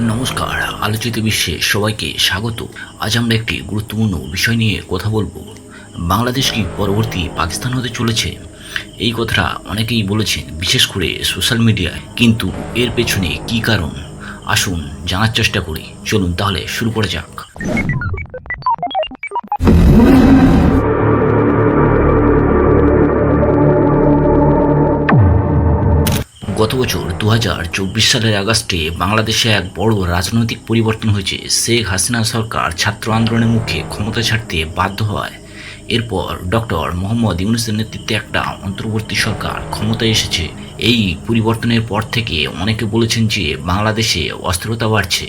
নমস্কার, আলোচিত বিশ্বে সবাইকে স্বাগত। আজ আমরা একটি গুরুত্বপূর্ণ বিষয় নিয়ে কথা বলবো। বাংলাদেশ কি পরবর্তী পাকিস্তান হতে চলেছে? এই কথাটা অনেকেই বলেছেন, বিশেষ করে সোশ্যাল মিডিয়ায়। কিন্তু এর পেছনে কি কারণ, আসুন জানার চেষ্টা করি। চলুন তাহলে শুরু করা যাক। গত বছর 2024 সালের আগস্টে বাংলাদেশে এক বড় রাজনৈতিক পরিবর্তন হয়েছে। শেখ হাসিনা সরকার ছাত্র আন্দোলনের মুখে ক্ষমতা ছাড়তে বাধ্য হয়। এরপর ডক্টর মোহাম্মদ ইউনূসের নেতৃত্বে একটা অন্তর্বর্তী সরকার ক্ষমতায় এসেছে। এই পরিবর্তনের পর থেকে অনেকে বলেছেন যে বাংলাদেশে অস্থিরতা বাড়ছে।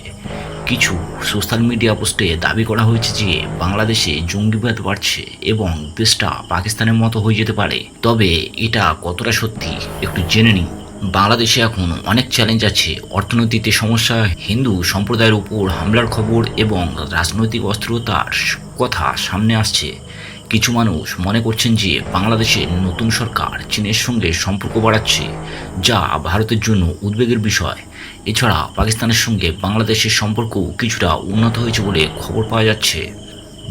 কিছু সোশ্যাল মিডিয়া পোস্টে দাবি করা হয়েছে যে বাংলাদেশে জঙ্গিবাদ বাড়ছে এবং দেশটা পাকিস্তানের মতো হয়ে যেতে পারে। তবে এটা কতটা সত্যি একটু জেনে নিন। বাংলাদেশে এখন অনেক চ্যালেঞ্জ আছে। অর্থনীতিতে সমস্যা, হিন্দু সম্প্রদায়ের উপর হামলার খবর এবং রাজনৈতিক অস্থিরতার কথা সামনে আসছে। কিছু মানুষ মনে করছেন যে বাংলাদেশের নতুন সরকার চীনের সঙ্গে সম্পর্ক বাড়াচ্ছে, যা ভারতের জন্য উদ্বেগের বিষয়। এছাড়া পাকিস্তানের সঙ্গে বাংলাদেশের সম্পর্ক কিছুটা উন্নত হয়েছে বলে খবর পাওয়া যাচ্ছে।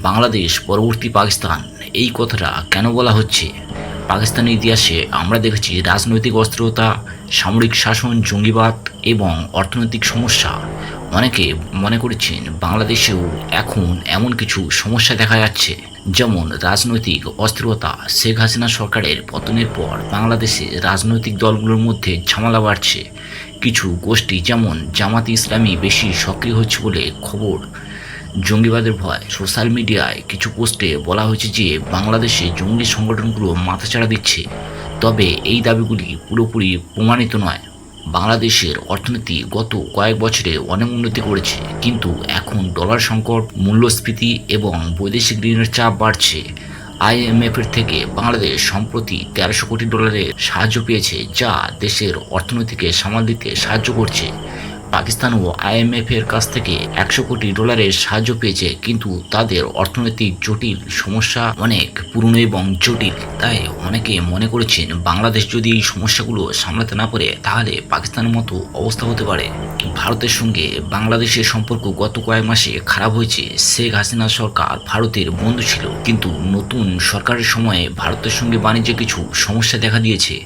বাংলাদেশ পরবর্তী পাকিস্তান, এই কথাটা কেন বলা হচ্ছে? পাকিস্তানের ইতিহাসে আমরা দেখেছি রাজনৈতিক অস্থিরতা, সামরিক শাসন, জঙ্গিবাদ এবং অর্থনৈতিক সমস্যা। অনেকে মনে করেছেন বাংলাদেশেও এখন এমন কিছু সমস্যা দেখা যাচ্ছে, যেমন রাজনৈতিক অস্থিরতা। শেখ হাসিনা সরকারের পতনের পর বাংলাদেশে রাজনৈতিক দলগুলোর মধ্যে ঝামেলা বাড়ছে। কিছু গোষ্ঠী যেমন জামাতে ইসলামী বেশি সক্রিয় হচ্ছে বলে খবর। জঙ্গিবাদের ভয়, সোশ্যাল মিডিয়ায় কিছু পোস্টে বলা হয়েছে যে বাংলাদেশে জঙ্গি সংগঠনগুলো মাথাচাড়া দিচ্ছে। তবে এই দাবিগুলি পুরোপুরি প্রমাণিত নয়। বাংলাদেশের অর্থনীতি গত কয়েক বছরে অনেক উন্নতি করেছে, কিন্তু এখন ডলার সংকট, মূল্যস্ফীতি এবং বৈদেশিক ঋণের চাপ বাড়ছে। আইএমএফের থেকে বাংলাদেশ সম্প্রতি 1300 কোটি ডলারের সাহায্য পেয়েছে, যা দেশের অর্থনীতিকে সামাল দিতে সাহায্য করছে। পাকিস্তানও আইএমএফের কাছ থেকে 100 কোটি ডলারের সাহায্য পেয়েছে, কিন্তু তাদের অর্থনৈতিক জটিল সমস্যা অনেক পুরনো এবং জটিল। তাই অনেকে মনে করেছেন বাংলাদেশ যদি এই সমস্যাগুলো সামলাতে না পারে তাহলে পাকিস্তানের মতো অবস্থা হতে পারে। ভারতের সঙ্গে বাংলাদেশের সম্পর্ক গত কয়েক মাসে খারাপ হয়েছে। শেখ হাসিনা সরকার ভারতের বন্ধু ছিল, কিন্তু নতুন সরকারের সময়ে ভারতের সঙ্গে বাণিজ্যে কিছু সমস্যা দেখা দিয়েছে।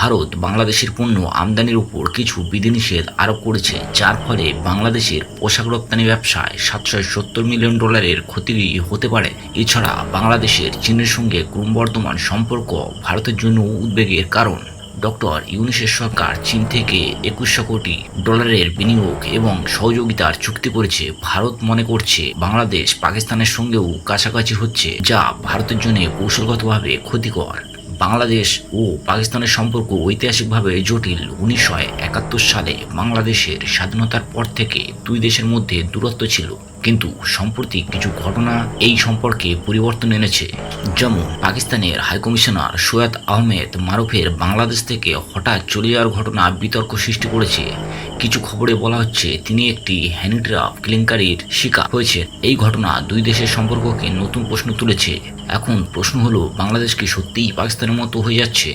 ভারত বাংলাদেশের পণ্য আমদানির উপর কিছু বিধিনিষেধ আরোপ করেছে, যার ফলে বাংলাদেশের পোশাক রপ্তানি ব্যবসায় 770 মিলিয়ন ডলারের ক্ষতি হতে পারে। এছাড়া বাংলাদেশের চীনের সঙ্গে ক্রমবর্ধমান সম্পর্ক ভারতের জন্য উদ্বেগের কারণ। ডক্টর ইউনূসের সরকার চীন থেকে 2100 কোটি ডলারের বিনিয়োগ এবং সহযোগিতার চুক্তি করেছে। ভারত মনে করছে বাংলাদেশ পাকিস্তানের সঙ্গেও কাছাকাছি হচ্ছে, যা ভারতের জন্য কৌশলগতভাবে ক্ষতিকর। বাংলাদেশ ও পাকিস্তানের সম্পর্ক ঐতিহাসিকভাবে জটিল। 1971 সালে বাংলাদেশের স্বাধীনতার পর থেকে দুই দেশের মধ্যে দূরত্ব ছিল, কিন্তু সম্প্রতি কিছু ঘটনা এই সম্পর্কে পরিবর্তন এনেছে। যেমন পাকিস্তানের হাইকমিশনার সৈয়দ আহমেদ মারুফের বাংলাদেশ থেকে হঠাৎ চলে যাওয়ার ঘটনা বিতর্ক সৃষ্টি করেছে। কিছু খবরে বলা হচ্ছে তিনি একটি হ্যানি ট্র্যাপ কেলেঙ্কারির শিকার হয়েছেন। এই ঘটনা দুই দেশের সম্পর্ককে নতুন প্রশ্ন তুলেছে। এখন প্রশ্ন হলো, বাংলাদেশ কি সত্যিই পাকিস্তানের মতো হয়ে যাচ্ছে?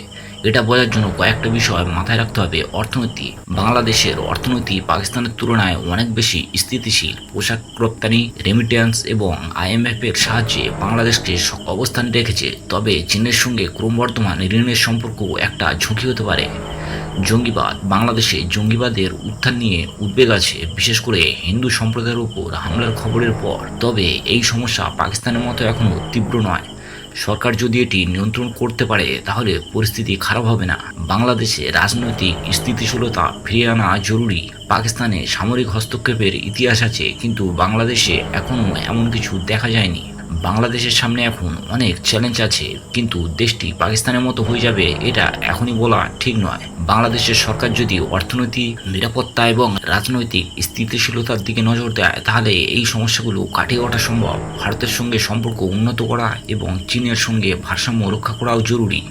এটা বোঝার জন্য কয়েকটা বিষয় মাথায় রাখতে হবে। অর্থনীতি, বাংলাদেশের অর্থনীতি পাকিস্তানের তুলনায় অনেক বেশি স্থিতিশীল। পোশাক রপ্তানি, রেমিটেন্স এবং আইএমএফ এর সাহায্যে বাংলাদেশকে অবস্থান রেখেছে। তবে চীনের সঙ্গে ক্রমবর্ধমান ঋণের সম্পর্ক একটা ঝুঁকি হতে পারে। জঙ্গিবাদ, বাংলাদেশে জঙ্গিবাদের উত্থান নিয়ে উদ্বেগ আছে, বিশেষ করে হিন্দু সম্প্রদায়ের উপর হামলার খবরের পর। তবে এই সমস্যা পাকিস্তানের মতো এখনও তীব্র নয়। সরকার যদি এটি নিয়ন্ত্রণ করতে পারে তাহলে পরিস্থিতি খারাপ হবে না। বাংলাদেশে রাজনৈতিক স্থিতিশীলতা ফিরিয়ে আনা জরুরি। পাকিস্তানে সামরিক হস্তক্ষেপের ইতিহাস আছে, কিন্তু বাংলাদেশে এখনও এমন কিছু দেখা যায়নি। বাংলাদেশের সামনে এখন অনেক চ্যালেঞ্জ আছে, কিন্তু দেশটি পাকিস্তানের মতো হয়ে যাবে এটা এখনই বলা ঠিক নয়। বাংলাদেশের সরকার যদি অর্থনীতি, নিরাপত্তা এবং রাজনৈতিক স্থিতিশীলতার দিকে নজর দেয় তাহলে এই সমস্যাগুলো কাটিয়ে ওঠা সম্ভব। ভারতের সঙ্গে সম্পর্ক উন্নত করা এবং চীনের সঙ্গে ভারসাম্য রক্ষা করাও জরুরি।